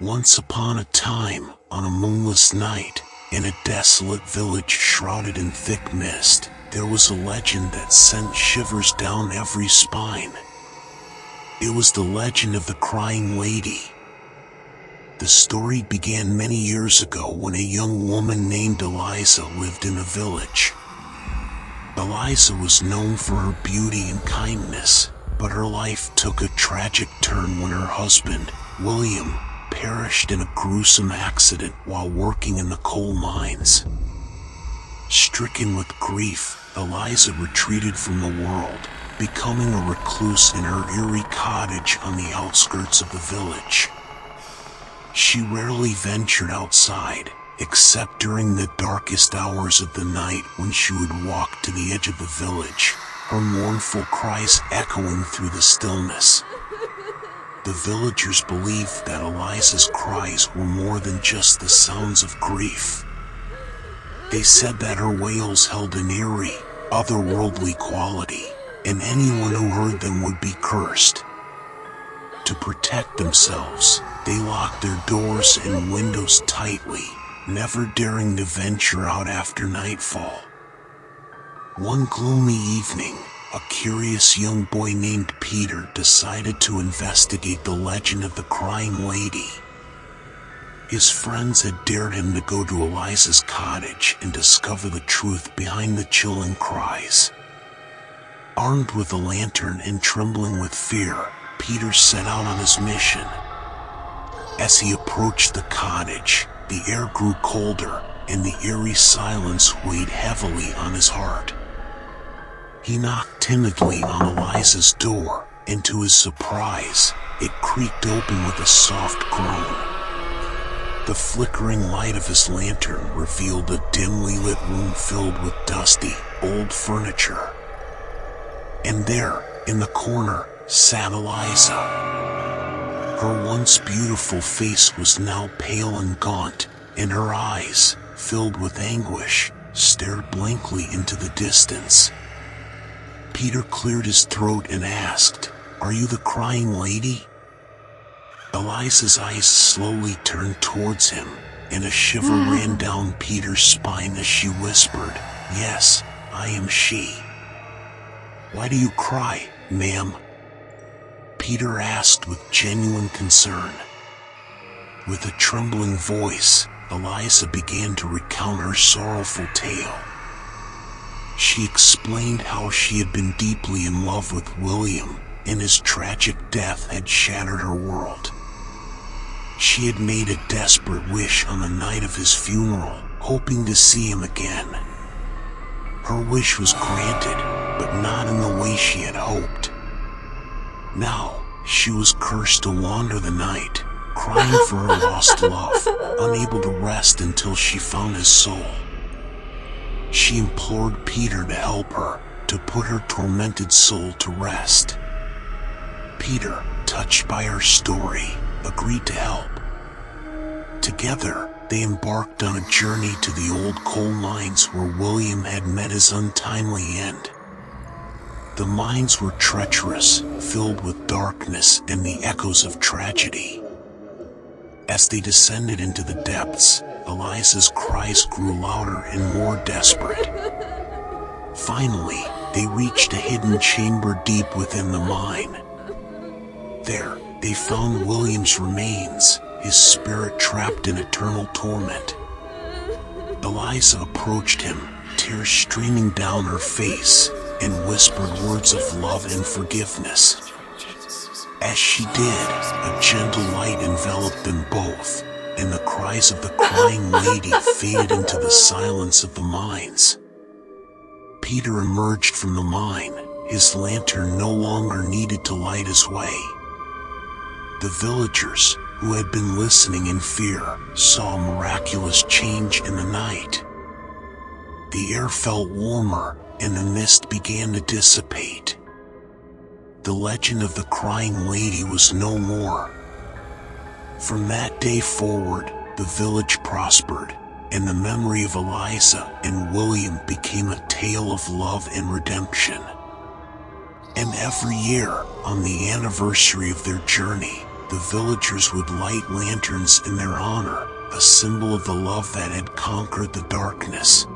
Once upon a time, on a moonless night, in a desolate village shrouded in thick mist, there was a legend that sent shivers down every spine. It was the legend of the crying lady. The story began many years ago when a young woman named Eliza lived in a village. Eliza was known for her beauty and kindness, but her life took a tragic turn when her husband, William, perished in a gruesome accident while working in the coal mines. Stricken with grief, Eliza retreated from the world, becoming a recluse in her eerie cottage on the outskirts of the village. She rarely ventured outside, except during the darkest hours of the night when she would walk to the edge of the village, her mournful cries echoing through the stillness. The villagers believed that Eliza's cries were more than just the sounds of grief. They said that her wails held an eerie, otherworldly quality, and anyone who heard them would be cursed. To protect themselves, they locked their doors and windows tightly, never daring to venture out after nightfall. One gloomy evening, a curious young boy named Peter decided to investigate the legend of the crying lady. His friends had dared him to go to Eliza's cottage and discover the truth behind the chilling cries. Armed with a lantern and trembling with fear, Peter set out on his mission. As he approached the cottage, the air grew colder, and the eerie silence weighed heavily on his heart. He knocked timidly on Eliza's door, and to his surprise, it creaked open with a soft groan. The flickering light of his lantern revealed a dimly lit room filled with dusty, old furniture. And there, in the corner, sat Eliza. Her once beautiful face was now pale and gaunt, and her eyes, filled with anguish, stared blankly into the distance. Peter cleared his throat and asked, "Are you the crying lady?" Eliza's eyes slowly turned towards him, and a shiver ran down Peter's spine as she whispered, "Yes, I am she." "Why do you cry, ma'am?" Peter asked with genuine concern. With a trembling voice, Eliza began to recount her sorrowful tale. She explained how she had been deeply in love with William, and his tragic death had shattered her world. She had made a desperate wish on the night of his funeral, hoping to see him again. Her wish was granted, but not in the way she had hoped. Now, she was cursed to wander the night, crying for her lost love, unable to rest until she found his soul. She implored Peter to help her, to put her tormented soul to rest. Peter, touched by her story, agreed to help. Together, they embarked on a journey to the old coal mines where William had met his untimely end. The mines were treacherous, filled with darkness and the echoes of tragedy. As they descended into the depths, Eliza's cries grew louder and more desperate. Finally, they reached a hidden chamber deep within the mine. There, they found William's remains, his spirit trapped in eternal torment. Eliza approached him, tears streaming down her face, and whispered words of love and forgiveness. As she did, a gentle light enveloped them both, and the cries of the crying lady faded into the silence of the mines. Peter emerged from the mine, his lantern no longer needed to light his way. The villagers, who had been listening in fear, saw a miraculous change in the night. The air felt warmer, and the mist began to dissipate. The legend of the crying lady was no more. From that day forward, the village prospered, and the memory of Eliza and William became a tale of love and redemption. And every year, on the anniversary of their journey, The villagers would light lanterns in their honor, a symbol of the love that had conquered the darkness.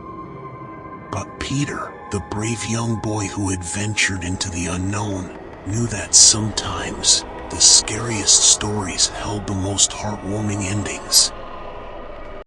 But Peter, the brave young boy who had ventured into the unknown, knew that sometimes the scariest stories held the most heartwarming endings.